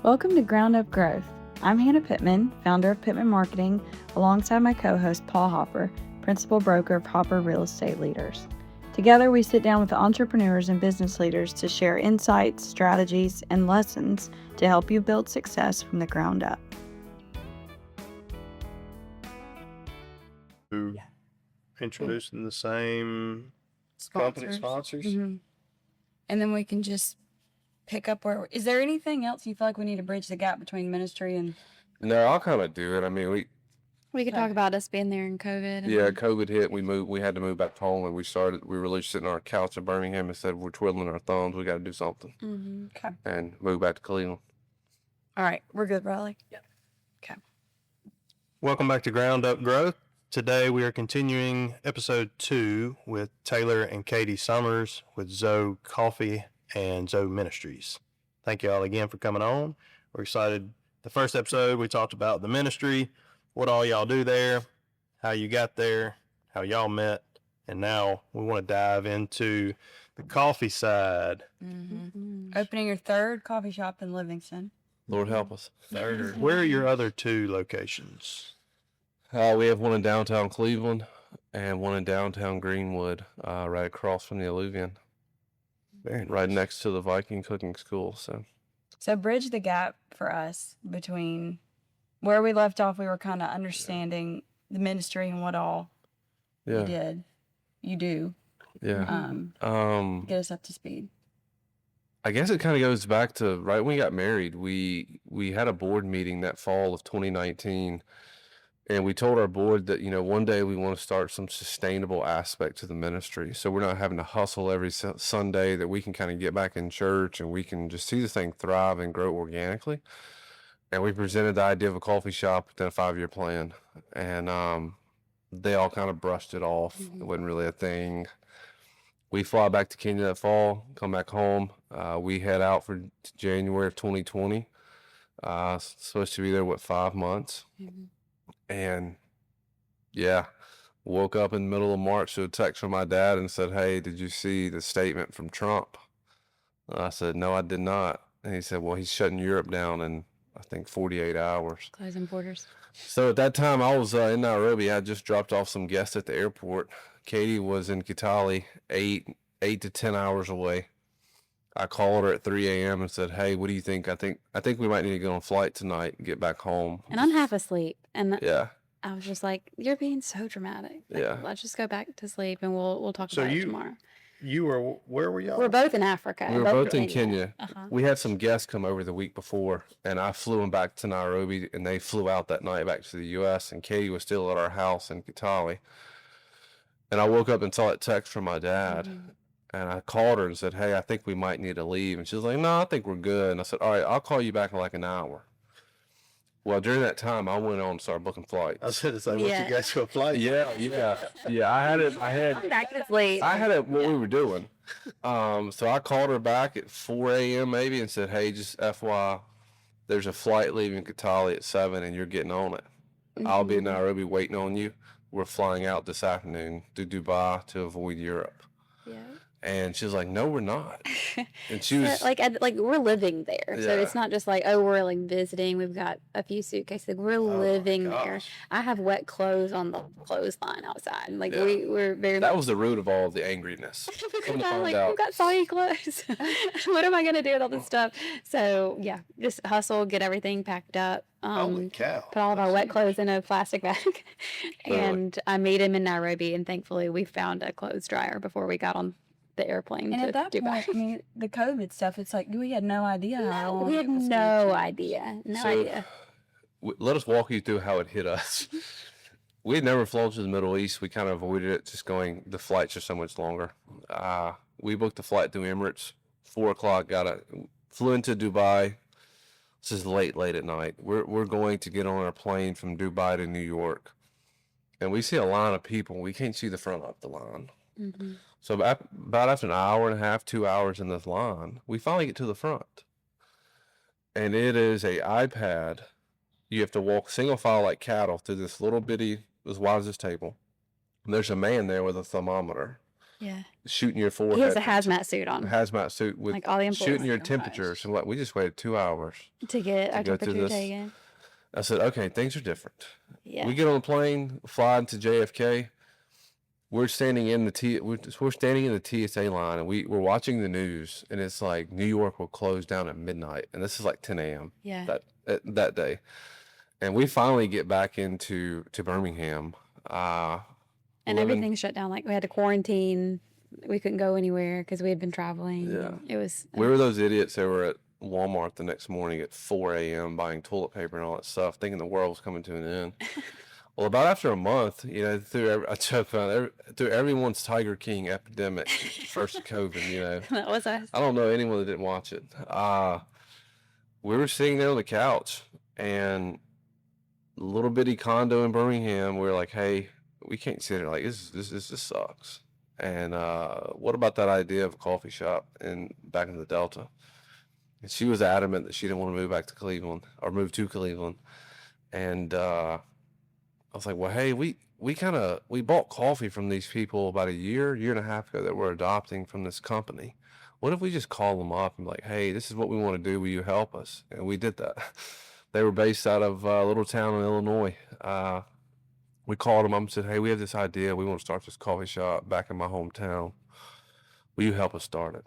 Welcome to Ground Up Growth. I'm Hannah Pittman, founder of Pittman Marketing, alongside my co-host Paul Hopper, principal broker of Hopper Real Estate Leaders. Together, we sit down with entrepreneurs and business leaders to share insights, strategies, and lessons to help you build success from the ground up. Introducing the same company sponsors. Mm-hmm. And then we can just pick up where. Is there anything else you feel like we need to bridge the gap between ministry and? No, I'll kind of do it. I mean, we could talk about us being there in COVID. Yeah, COVID hit. We had to move back home, and we were really sitting on our couch in Birmingham and said, we're twiddling our thumbs. We got to do something. Mm-hmm. Okay. And move back to Cleveland. All right. We're good, Riley? Yep. Okay. Welcome back to Ground Up Growth. Today we are continuing episode 2 with Taylor and Katie Summers with Zoe Coffee and Zoe Ministries. Thank you all again for coming on. We're excited. The first episode we talked about the ministry, what all y'all do there, how you got there, how y'all met, and now we want to dive into the coffee side. Mm-hmm. Opening your third coffee shop in Livingston. Lord help us. Where are your other 2 locations? We have one in downtown Cleveland and one in downtown Greenwood, right across from the Alluvion. Very nice. Right next to the Viking cooking school. So bridge the gap for us between where we left off. We were kind of understanding the ministry and what all you did. You do. Yeah. Get us up to speed. I guess it kind of goes back to right when we got married. We had a board meeting that fall of 2019. And we told our board that, one day we want to start some sustainable aspect to the ministry. So we're not having to hustle every Sunday, that we can kind of get back in church and we can just see the thing thrive and grow organically. And we presented the idea of a coffee shop within a 5-year plan. And they all kind of brushed it off. Mm-hmm. It wasn't really a thing. We fly back to Kenya that fall, come back home. We head out for January of 2020. Supposed to be there, 5 months? Mm-hmm. And woke up in the middle of March to a text from my dad and said, "Hey, did you see the statement from Trump?" And I said, "No, I did not." And he said, "Well, he's shutting Europe down in, I think, 48 hours. Closing borders. So at that time, I was in Nairobi. I just dropped off some guests at the airport. Katie was in Kitale, 8 to 10 hours away. I called her at 3 a.m. and said, "Hey, what do you think? I think we might need to go on a flight tonight and get back home." And I'm half asleep. And yeah, I was just like, "You're being so dramatic. Like, yeah. Let's just go back to sleep and we'll talk about it tomorrow." Where were y'all? We're both in Africa. We were both in Kenya. Uh-huh. We had some guests come over the week before, and I flew them back to Nairobi, and they flew out that night back to the U.S., and Katie was still at our house in Kitale. And I woke up and saw that text from my dad. Mm-hmm. And I called her and said, "Hey, I think we might need to leave." And she was like, "No, I think we're good." And I said, "All right, I'll call you back in like an hour." Well, during that time, I went on and started booking flights. I was going to say, what you guys to a flight? Yeah. I'm back to sleep. I had what we were doing. So I called her back at 4 a.m. maybe and said, "Hey, just FYI, there's a flight leaving Kitale at 7 and you're getting on it. Mm-hmm. I'll be in Nairobi waiting on you. We're flying out this afternoon to Dubai to avoid Europe." Yeah. And she was like, "No, we're not." And she was like we're living there. Yeah. So it's not just like, oh, we're like visiting. We've got a few suitcases. Like, we're living there. I have wet clothes on the clothesline outside. Like we're very. That was the root of all of the angriness. Because I'm like, I've got soggy clothes. What am I gonna do with all this stuff? So just hustle, get everything packed up. Holy cow. Put all of our wet clothes in a plastic bag. And I made him in Nairobi, and thankfully we found a clothes dryer before we got on the airplane. And to at that Dubai. point, I mean, the COVID stuff, it's like we had no idea how long. We had no idea. Let us walk you through how it hit us. We had never flown to the Middle East. We kind of avoided it, just going, the flights are so much longer. We booked a flight through Emirates, 4 o'clock, flew into Dubai. This is late at night. We're going to get on our plane from Dubai to New York. And we see a line of people. We can't see the front of the line. Mm-hmm. So about after an hour and a half, 2 hours in this line, we finally get to the front. And it is a iPad. You have to walk single file like cattle through this little bitty, as wide as this table. And there's a man there with a thermometer. Yeah. shooting your forehead. He has a hazmat suit on. Hazmat suit with Like all the employees. shooting your Gosh. temperatures. And like, we just waited 2 hours To get our go through temperature this. taken. I said, okay, things are different. Yeah. We get on the plane, fly into JFK. We're standing in the we're standing in the TSA line, and we're watching the news, and it's like New York will close down at midnight, and this is like 10 a.m. Yeah. that day. And we finally get back to Birmingham. And living- everything shut down. Like we had to quarantine. We couldn't go anywhere because we had been traveling. Yeah. It was. We were those idiots that were at Walmart the next morning at 4 a.m. buying toilet paper and all that stuff, thinking the world was coming to an end. Well, about after a month, you know, through everyone's Tiger King epidemic, first COVID, you know. That was us. I don't know anyone that didn't watch it. We were sitting there on the couch, and a little bitty condo in Birmingham. We were like, hey, we can't sit here like this sucks. And what about that idea of a coffee shop back in the Delta? And she was adamant that she didn't want to move back to Cleveland or move to Cleveland. And I was like, well, hey, we bought coffee from these people about a year and a half ago that we're adopting from this company. What if we just call them up and be like, hey, this is what we want to do. Will you help us? And we did that. They were based out of a little town in Illinois. We called them up and said, hey, we have this idea. We want to start this coffee shop back in my hometown. Will you help us start it?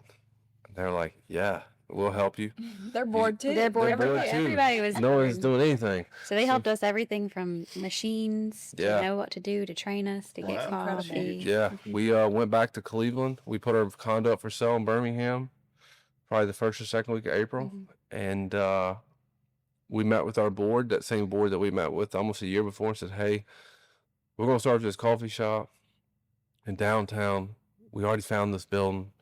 And they're like, yeah, we'll help you. They're bored too. They're bored too. bored too. Everybody was. No one's doing anything. So they helped us everything from machines to Yeah. know what to do, to train us, to get Wow. coffee. Yeah, we went back to Cleveland. We put our condo up for sale in Birmingham, probably the first or second week of April. And we met with our board, that same board that we met with almost a year before, and said, hey, we're going to start this coffee shop in downtown. We already found this building.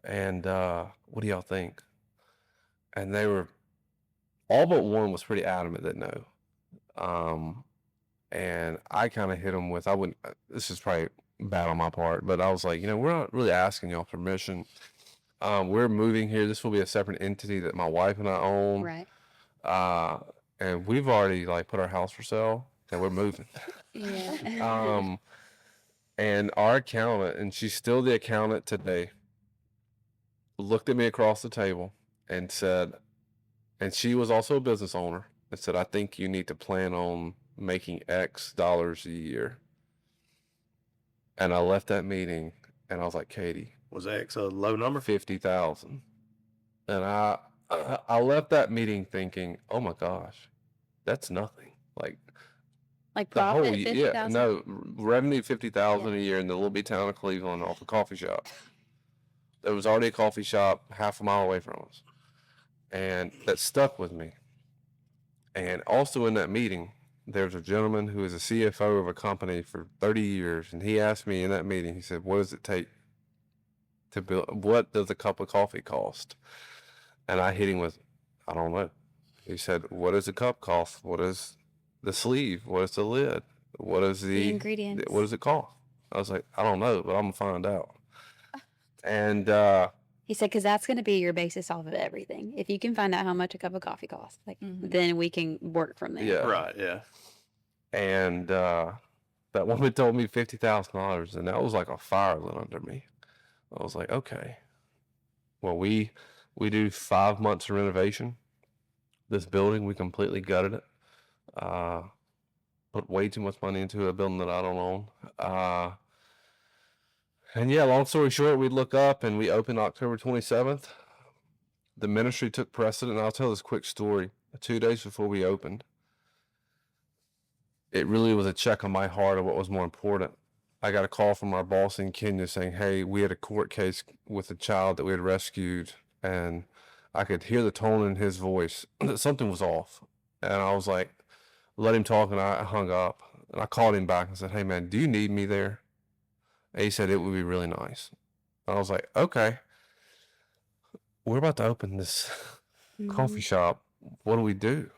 And what do y'all think? And they were, all but one was pretty adamant that no. And I kind of hit them with, this is probably bad on my part, but I was like, we're not really asking y'all permission. We're moving here. This will be a separate entity that my wife and I own. Right. And we've already put our house for sale and we're moving. Yeah. And our accountant, and she's still the accountant today, looked at me across the table and said, and she was also a business owner, and said, I think you need to plan on making X dollars a year. And I left that meeting and I was like, Katie, Was X a low number? 50,000. And I left that meeting thinking, oh my gosh, that's nothing. Like The whole profit, year, 50,000? no, revenue 50,000 a year in the little bitty town of Cleveland off a coffee shop. There was already a coffee shop half a mile away from us. And that stuck with me. And also in that meeting, there was a gentleman who was a CFO of a company for 30 years. And he asked me in that meeting, he said, what does it take to build, what does a cup of coffee cost? And I hit him with, I don't know. He said, what does a cup cost? What is the sleeve? What is the lid? What is The ingredients. What does it cost? I was like, I don't know, but I'm gonna find out. And He said, because that's going to be your basis off of everything. If you can find out how much a cup of coffee costs, then we can work from there. Yeah. Right, yeah. and that woman told me $50,000, and that was like a fire lit under me. I was like, okay. Well, we do 5 months of renovation. This building, we completely gutted it. Put way too much money into a building that I don't own. And yeah, long story short, we look up and we opened October 27th. The ministry took precedent. And I'll tell this quick story. 2 days before we opened, it really was a check on my heart of what was more important. I got a call from our boss in Kenya saying, hey, we had a court case with a child that we had rescued, and I could hear the tone in his voice that something was off. And I was like, let him talk, and I hung up. And I called him back and said, hey, man, do you need me there? And he said, it would be really nice. And I was like, okay. We're about to open this coffee shop. What do we do?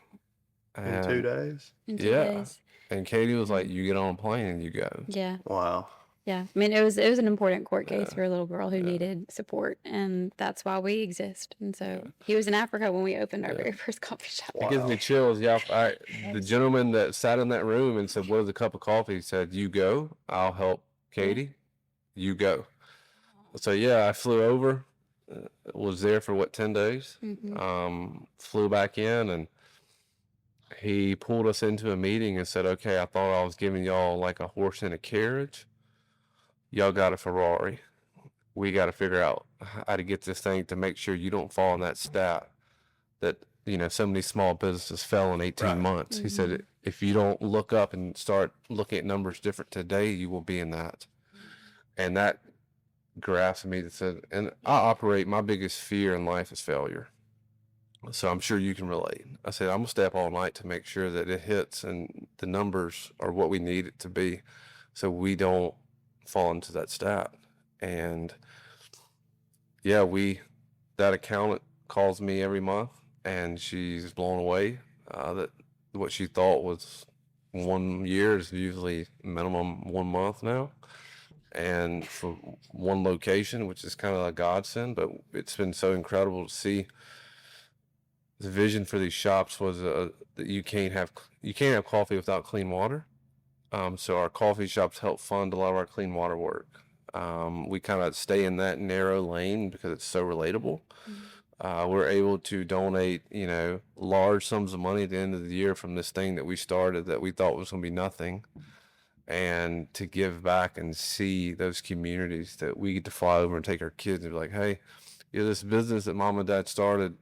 In 2 days? In 2 Yeah. days. And Katie was like, you get on a plane and you go. Yeah. Wow. Yeah. I mean, it was an important court case for a little girl who needed support, and that's why we exist. And so he was in Africa when we opened our very first coffee shop. It gives me chills. Yeah, the gentleman that sat in that room and said, what is a cup of coffee? He said, you go, I'll help Katie, you go. So yeah, I flew over, was there for 10 days, flew back in, and he pulled us into a meeting and said, okay, I thought I was giving y'all like a horse and a carriage. Y'all got a Ferrari. We got to figure out how to get this thing to make sure you don't fall in that stat that, so many small businesses fell in 18 months. He said, if you don't look up and start looking at numbers different today, you will be in that. And that grasped me that said, and my biggest fear in life is failure. So I'm sure you can relate. I said, I'm going to stay up all night to make sure that it hits and the numbers are what we need it to be so we don't fall into that stat. And yeah, that accountant calls me every month and she's blown away that what she thought was 1 year is usually minimum 1 month now. And for one location, which is kind of a godsend, but it's been so incredible to see. The vision for these shops was that you can't have coffee without clean water. So our coffee shops help fund a lot of our clean water work. We kind of stay in that narrow lane because it's so relatable. We're able to donate, large sums of money at the end of the year from this thing that we started that we thought was going to be nothing, and to give back and see those communities that we get to fly over and take our kids and be like, hey, this business that mom and dad started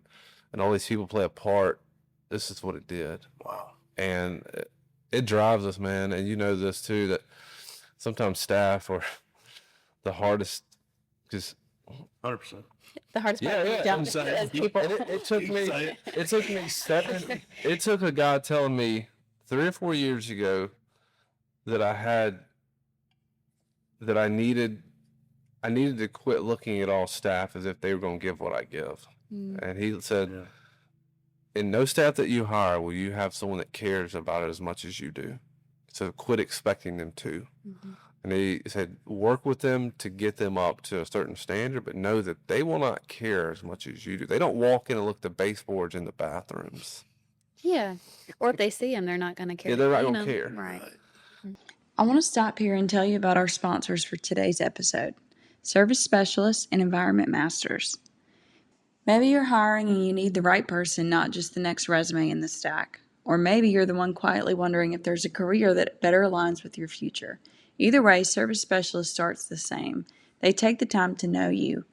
and all these people play a part, this is what it did. Wow. And it drives us, man. And you know this too, that sometimes staff are the hardest, because 100%. The hardest part is people. It took a guy telling me 3 or 4 years ago that I needed to quit looking at all staff as if they were going to give what I give. And he said, in no staff that you hire will you have someone that cares about it as much as you do. So quit expecting them to. And he said, work with them to get them up to a certain standard, but know that they will not care as much as you do. They don't walk in and look at the baseboards in the bathrooms. Yeah. Or if they see them, they're not going to care. Yeah, they're not going to care. Right. I want to stop here and tell you about our sponsors for today's episode, Service Specialists and Environment Masters. Maybe you're hiring and you need the right person, not just the next resume in the stack. Or maybe you're the one quietly wondering if there's a career that better aligns with your future. Either way, Service Specialist starts the same. They take the time to know you.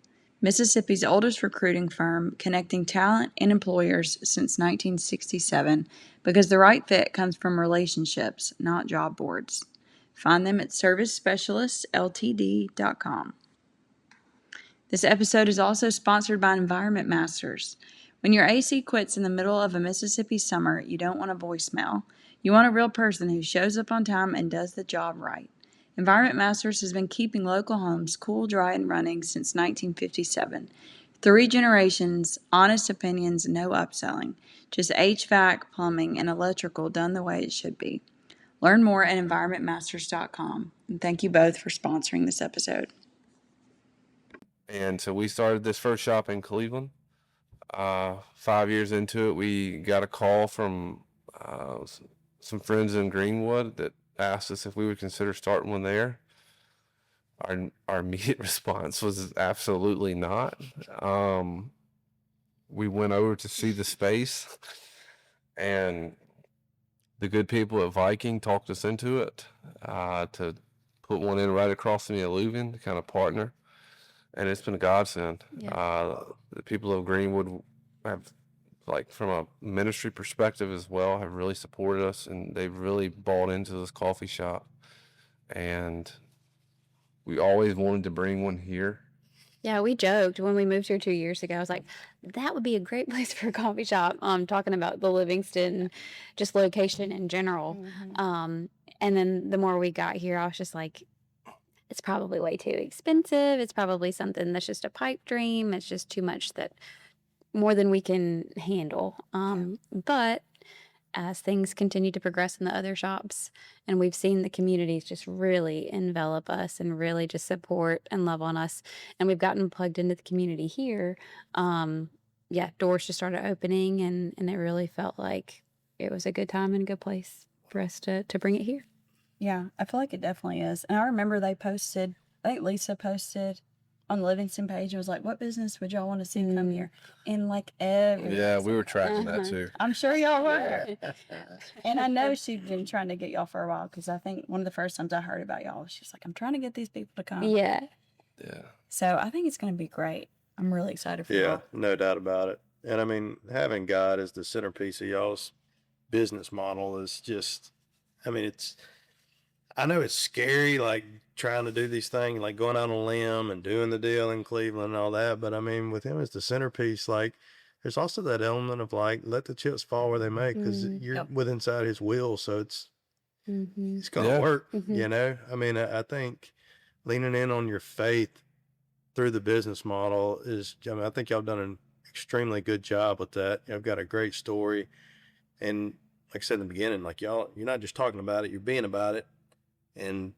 Mississippi's oldest recruiting firm, connecting talent and employers since 1967, because the right fit comes from relationships, not job boards. Find them at servicespecialistltd.com. This episode is also sponsored by Environment Masters. When your AC quits in the middle of a Mississippi summer, you don't want a voicemail. You want a real person who shows up on time and does the job right. Environment Masters has been keeping local homes cool, dry, and running since 1957. 3 generations, honest opinions, no upselling. Just HVAC, plumbing, and electrical done the way it should be. Learn more at environmentmasters.com. And thank you both for sponsoring this episode. And so we started this first shop in Cleveland. 5 years into it, we got a call from some friends in Greenwood that asked us if we would consider starting one there. Our immediate response was absolutely not. We went over to see the space, and the good people at Viking talked us into it, to put one in right across from the Alluvian to kind of partner. And it's been a godsend. Yeah. The people of Greenwood have, from a ministry perspective as well, have really supported us, and they've really bought into this coffee shop. And we always wanted to bring one here. Yeah, we joked when we moved here 2 years ago. I was like, that would be a great place for a coffee shop. Talking about the Livingston, just location in general. And then the more we got here, I was just like, it's probably way too expensive. It's probably something that's just a pipe dream. It's just too much, that more than we can handle. But as things continue to progress in the other shops, and we've seen the communities just really envelop us and really just support and love on us, and we've gotten plugged into the community here, doors just started opening, and it really felt like it was a good time and a good place for us to bring it here. Yeah, I feel like it definitely is. And I remember they posted, I think Lisa posted on the Livingston page. It was like, what business would y'all want to see come here? And like every Yeah, we were tracking that too. I'm sure y'all were. And I know she'd been trying to get y'all for a while, because I think one of the first times I heard about y'all, she's like, I'm trying to get these people to come. Yeah. Yeah. So I think it's going to be great. I'm really excited for Yeah, y'all. no doubt about it. And I mean, having God as the centerpiece of y'all's business model is just, I mean, I know it's scary, like trying to do these things, like going out on a limb and doing the deal in Cleveland and all that. But I mean, with him as the centerpiece, like there's also that element of like, let the chips fall where they may, because you're with inside his will. So it's going to work, you know? I mean, I think leaning in on your faith through the business model is, I mean, I think y'all done an extremely good job with that. Y'all got a great story. And like I said in the beginning, like you're not just talking about it, you're being about it. And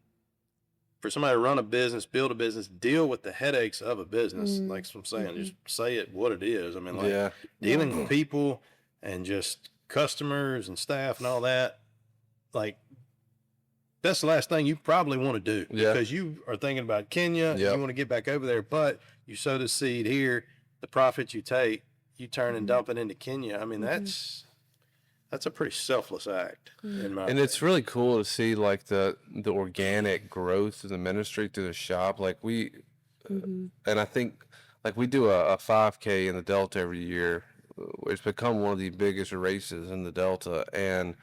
for somebody to run a business, build a business, deal with the headaches of a business, like I'm saying, just say it what it is. I mean, like dealing with people and just customers and staff and all that, like that's the last thing you probably want to do, because you are thinking about Kenya. You want to get back over there, but you sow the seed here, the profits you take, you turn and dump it into Kenya. I mean, that's a pretty selfless act. And it's really cool to see like the organic growth of the ministry through the shop. Like and I think like we do a 5K in the Delta every year. It's become one of the biggest races in the Delta. And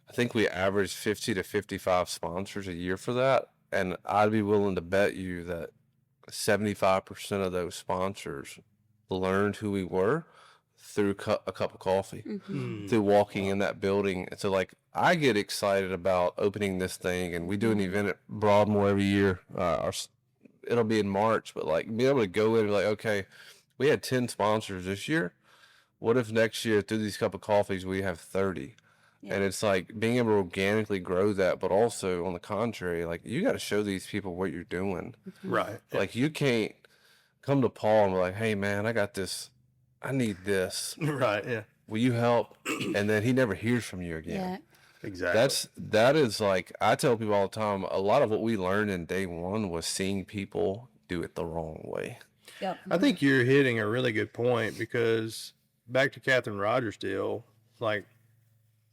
I think we average 50 to 55 sponsors a year for that. And I'd be willing to bet you that 75% of those sponsors learned who we were through a cup of coffee, through walking in that building. And so like, I get excited about opening this thing, and we do an event at Broadmoor every year. It'll be in March, but like be able to go in and be like, okay, we had 10 sponsors this year. What if next year through these cup of coffees, we have 30? And it's like being able to organically grow that, but also on the contrary, like you got to show these people what you're doing. Right. Like you can't come to Paul and be like, hey man, I got this. I need this. Right. Yeah. Will you help? And then he never hears from you again. Yeah. Exactly. That is like, I tell people all the time, a lot of what we learned in day one was seeing people do it the wrong way. Yep. I think you're hitting a really good point, because back to Catherine Rogers' deal, like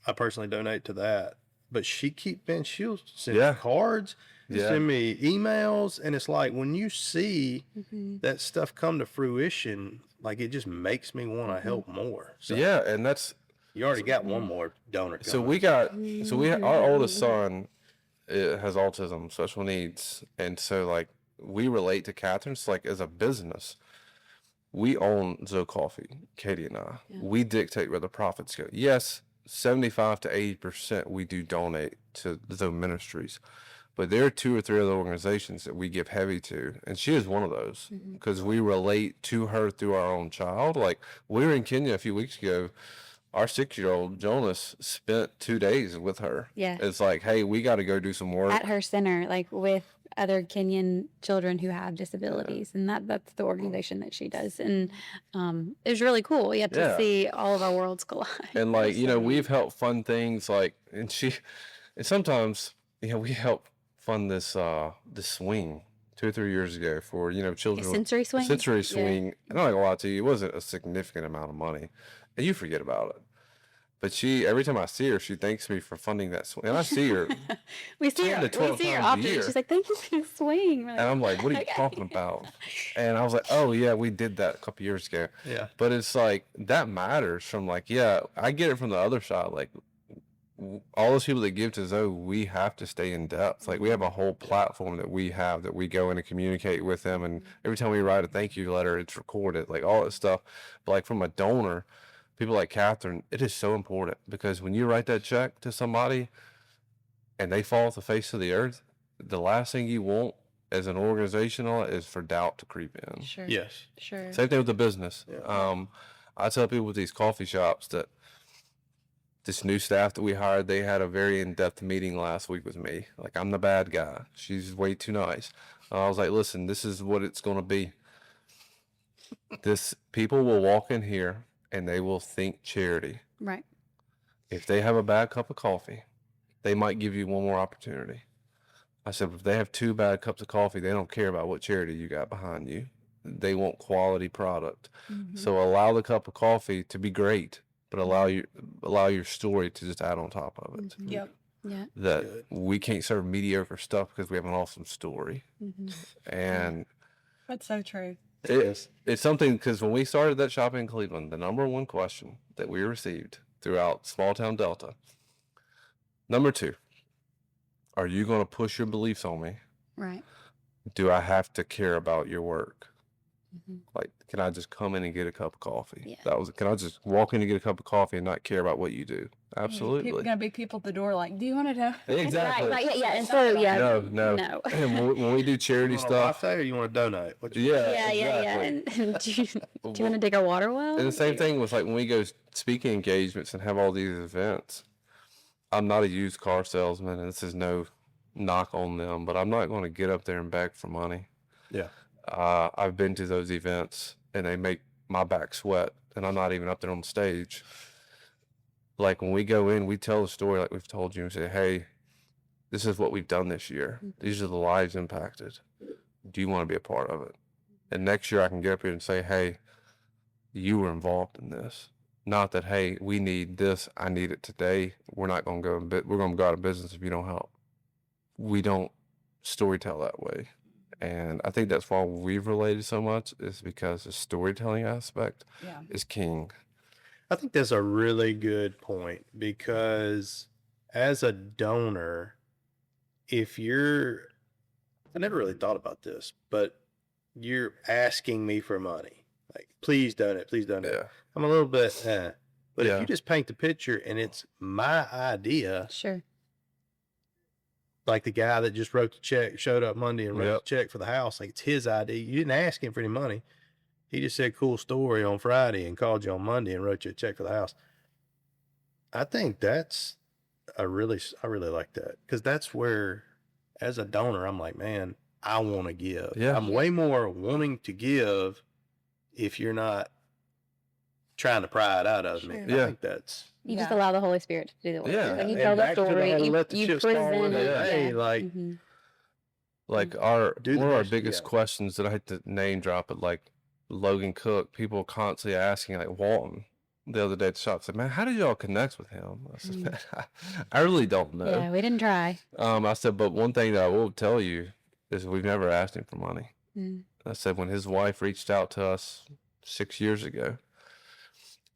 I personally donate to that, but she'll send cards, send me emails. And it's like, when you see that stuff come to fruition, like it just makes me want to help more. So and that's, you already got one more donor coming. Our oldest son has autism, special needs. And so like we relate to Catherine. So like as a business, we own Zoe Coffee, Katie and I. We dictate where the profits go. Yes, 75 to 80% we do donate to Zoe Ministries. But there are 2 or 3 other organizations that we give heavy to, and she is one of those, because we relate to her through our own child. Like we were in Kenya a few weeks ago. Our 6-year-old Jonas spent 2 days with her. Yeah. It's like, hey, we got to go do some work at her center, like with other Kenyan children who have disabilities, and that's the organization that she does. And it was really cool. You have to see all of our worlds collide. And like, you know, we've helped fund things like, and sometimes, you know, we help fund this swing 2 or 3 years ago for, you know, children. A sensory swing? Sensory swing. Yeah. I'm not gonna lie to you, it wasn't a significant amount of money. And you forget about it. But every time I see her, she thanks me for funding that swing. And I see her. we see her often. She's like, thank you for the swing. Like, and I'm like, what are you talking about? And I was like, oh yeah, we did that a couple years ago. Yeah. But it's like, that matters from like, I get it from the other side. Like all those people that give to Zoe, we have to stay in depth. Like we have a whole platform that we go in and communicate with them. And every time we write a thank you letter, it's recorded, like all that stuff. But like from a donor, people like Catherine, it is so important, because when you write that check to somebody and they fall off the face of the earth, the last thing you want as an organization is for doubt to creep in. Sure. Yes. Sure. Same thing with the business. Yeah. I tell people with these coffee shops that this new staff that we hired, they had a very in-depth meeting last week with me. Like, I'm the bad guy. She's way too nice. I was like, listen, this is what it's going to be. People will walk in here and they will think charity. Right. If they have a bad cup of coffee, they might give you one more opportunity. I said, if they have 2 bad cups of coffee, they don't care about what charity you got behind you. They want quality product. So allow the cup of coffee to be great, but allow your story to just add on top of it. Yep. Yeah. That Good. we can't serve mediocre stuff because we have an awesome story. And That's so true. it's something, because when we started that shop in Cleveland, the number one question that we received throughout small town Delta, number 2, are you going to push your beliefs on me? Right. Do I have to care about your work? Like, can I just come in and get a cup of coffee? Yeah. Can I just walk in and get a cup of coffee and not care about what you do? People Absolutely. gonna be people at the door like, do you want to know? Exactly. Right. Yeah. And so yeah. No. No. And when we do charity You want a stuff, latte or you want to donate? What you yeah, Yeah. exactly. And do you want to dig a water well? And the same thing with, like, when we go speaking engagements and have all these events. I'm not a used car salesman, and this is no knock on them, but I'm not going to get up there and beg for money. Yeah. I've been to those events, and they make my back sweat, and I'm not even up there on the stage. Like, when we go in, we tell the story like we've told you and say, hey, this is what we've done this year. These are the lives impacted. Do you want to be a part of it? And next year I can get up here and say, hey, you were involved in this. Not that, hey, we need this, I need it today. We're not going to we're going to go out of business if you don't help. We don't storytell that way. And I think that's why we've related so much, is because the storytelling aspect Yeah. is king. I think that's a really good point, because as a donor, I never really thought about this, but you're asking me for money. Like, please donate, please donate. Yeah. I'm a little bit, but Yeah. if you just paint the picture and it's my idea, Sure. like the guy that just wrote the check, showed up Monday and wrote Yep. the check for the house, like, it's his idea. You didn't ask him for any money. He just said cool story on Friday and called you on Monday and wrote you a check for the house. I think that's I really like that, because that's where, as a donor, I'm like, man, I want to give. Yeah. I'm way more wanting to give if you're not trying to pry it out of me. Sure. I Yeah. think that's You just Yeah. allow the Holy Spirit to do the work. Yeah. Like, you and tell the back to story. whole You let the chips fall where present they it. may, Yeah. like, Like, do the one of our best, biggest yeah. questions that I hate to name drop, but like Logan Cook, people constantly asking, like Walton the other day at the shop said, man, how did y'all connect with him? I said, man, I really don't know. Yeah, we didn't try. I said, but one thing that I will tell you is we've never asked him for money. Mm. I said, when his wife reached out to us 6 years ago,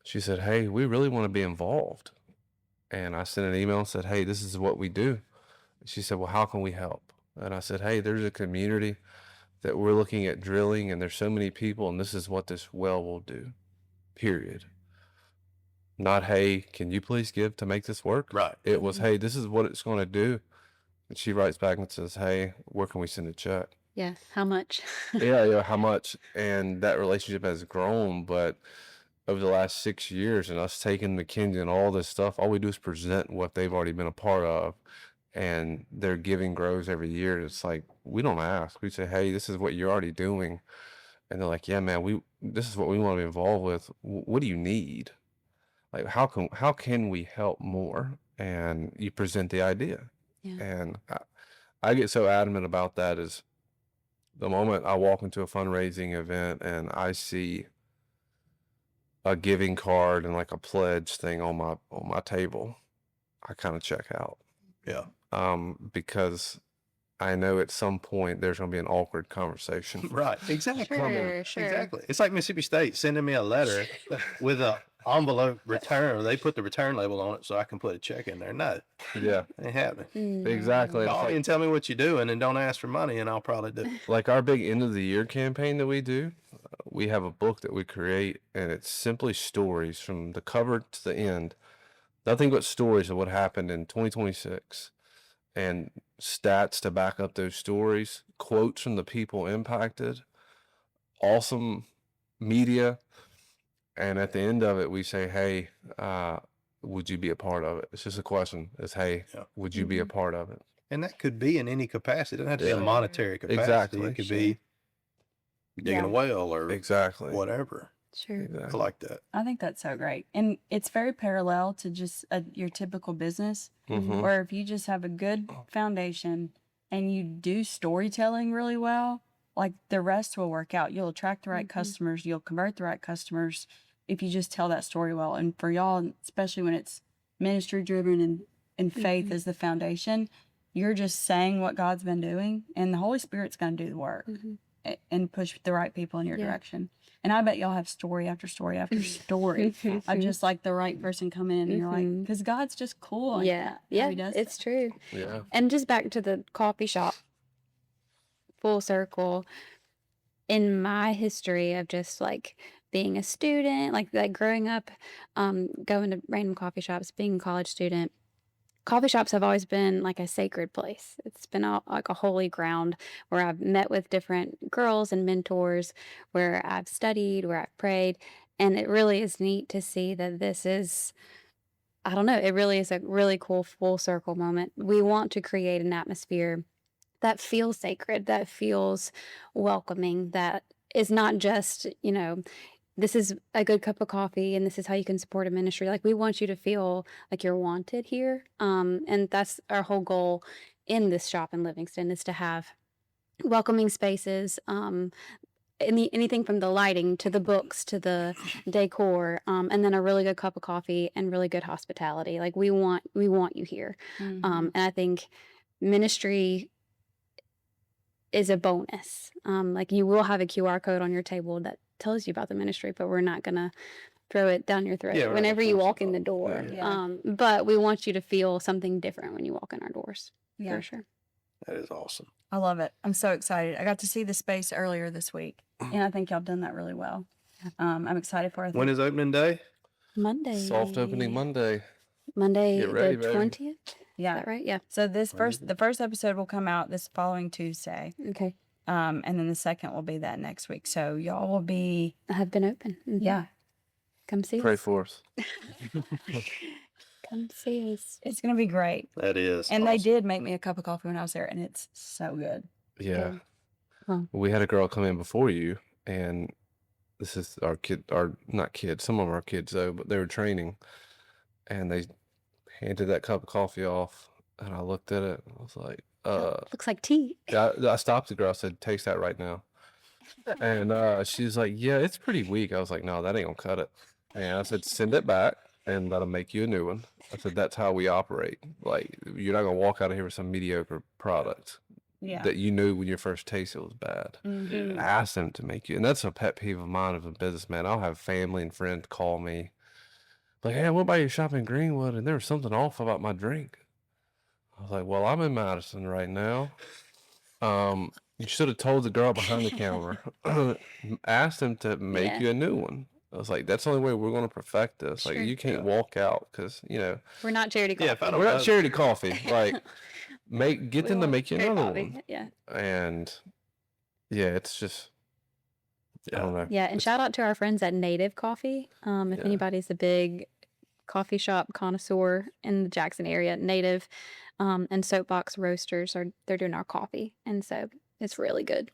she said, hey, we really want to be involved. And I sent an email and said, hey, this is what we do. She said, well, how can we help? And I said, hey, there's a community that we're looking at drilling, and there's so many people, and this is what this well will do, period. Not, hey, can you please give to make this work? right. It was, hey, this is what it's going to do. And she writes back and says, hey, where can we send a check? Yeah. How much? Yeah, how much? And that relationship has grown, but over the last 6 years and us taking McKinsey and all this stuff, all we do is present what they've already been a part of, and their giving grows every year. It's like, we don't ask. We say, hey, this is what you're already doing. And they're like, yeah, man, this is what we want to be involved with. What do you need? Like, how can we help more? And you present the idea. Yeah. And I get so adamant about that is the moment I walk into a fundraising event and I see a giving card and like a pledge thing on my table, I kind of check out. Yeah. Because I know at some point there's going to be an awkward conversation. Right. Exactly. Sure. Exactly. It's like Mississippi State sending me a letter with a envelope return. They put the return label on it so I can put a check in there. No, Yeah, it ain't happening. Mm. exactly. It's Call me like, and tell me what you're doing, and don't ask for money, and I'll probably do it. like our big end of the year campaign that we do, we have a book that we create, and it's simply stories from the cover to the end. Nothing but stories of what happened in 2026, and stats to back up those stories, quotes from the people impacted, awesome media. And at the end of it, we say, hey, would you be a part of it? It's just a question. It's, hey, Yeah. would you be a part of it? And that could be in any capacity. It doesn't have to be a Yeah. monetary capacity. Exactly. It could be digging Yeah. a well or Exactly. whatever. Sure. I Exactly. like that. I think that's so great. And it's very parallel to just your typical business, Mhm. where if you just have a good foundation and you do storytelling really well, like the rest will work out. You'll attract the right customers, you'll convert the right customers if you just tell that story well. And for y'all, especially when it's ministry driven and faith is the foundation, you're just saying what God's been doing, and the Holy Spirit's going to do the work and push the right people in your direction. And I bet y'all have story after story after story of just like the right person coming in, and you're like, because God's just cool. Like that, how he does it's it. true. Yeah. And just back to the coffee shop, full circle. In my history of just like being a student, like growing up, going to random coffee shops, being a college student, coffee shops have always been like a sacred place. It's been like a holy ground where I've met with different girls and mentors, where I've studied, where I've prayed. And it really is neat to see that this is, I don't know, it really is a really cool full circle moment. We want to create an atmosphere that feels sacred, that feels welcoming, that is not just, this is a good cup of coffee and this is how you can support a ministry. Like, we want you to feel like you're wanted here. And that's our whole goal in this shop in Livingston, is to have welcoming spaces, anything from the lighting to the books to the decor, and then a really good cup of coffee and really good hospitality. Like, we want you here. And I think ministry is a bonus. Like, you will have a QR code on your table that tells you about the ministry, but we're not gonna throw it down your throat whenever you walk in the door. But we want you to feel something different when you walk in our doors. For sure. That is awesome. I love it. I'm so excited. I got to see the space earlier this week, and I think y'all done that really well. I'm excited for it. When is opening day? Monday. Soft opening Monday. Monday, Get ready, the baby. 20th. Is Yeah. that right? Yeah. So the first episode will come out this following Tuesday. Okay. And then the second will be that next week. So y'all will be, I have been open. yeah, Come see Pray us. for us. Come see us. it's going to be great. That is. And they awesome. did make me a cup of coffee when I was there, and it's so good. Yeah. Huh. We had a girl come in before you, and this is our kid, not kids, some of our kids though, but they were training, and they handed that cup of coffee off, and I looked at it, and I was like, Looks like tea. I stopped the girl. I said, "Taste that right now." And she's like, "Yeah, it's pretty weak." I was like, "No, that ain't gonna cut it." And I said, "Send it back and let them make you a new one." I said, "That's how we operate. Like, you're not gonna walk out of here with some mediocre product Yeah. that you knew when you first tasted it was bad." Mhm. Ask them to make you, and that's a pet peeve of mine as a businessman. I'll have family and friends call me, like, "Hey, I went by your shop in Greenwood, and there was something off about my drink." I was like, "Well, I'm in Madison right now. You should have told the girl behind the counter. Ask them to make Yeah. you a new one." I was like, "That's the only way we're going to perfect this. Like, Sure. you can't walk out because We're not charity coffee. Yeah, if I don't we're know. not charity coffee. Like, get We them to want make you great another coffee. one." Yeah. And yeah, it's just, I don't know. Yeah. And shout out to our friends at Native Coffee. If Yeah. anybody's a big coffee shop connoisseur in the Jackson area, Native and Soapbox Roasters they're doing our coffee. And so it's really good.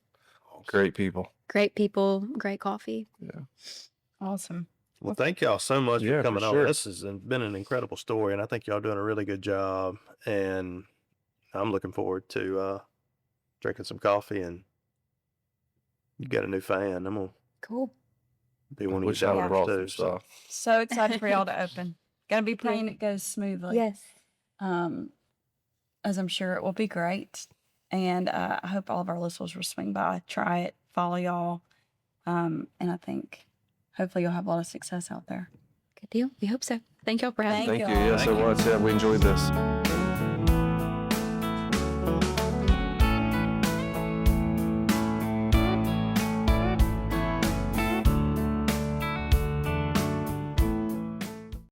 Great people. Great people, great coffee. Yeah. Awesome. Well, thank y'all so much Yeah, for for coming on. sure. This has been an incredible story, and I think y'all doing a really good job. And I'm looking forward to drinking some coffee. And you got a new fan. I'm gonna Cool. be one of Wish your I would have daughters brought too. some So stuff. So excited for y'all to open. Gonna be praying it goes smoothly. Yes. As I'm sure it will be great. And I hope all of our listeners will swing by, try it, follow y'all. And I think hopefully you'll have a lot of success out there. Good deal. We hope so. Thank y'all for having me. Thank Thank you. y'all. Yeah, so much. Yeah, we enjoyed this.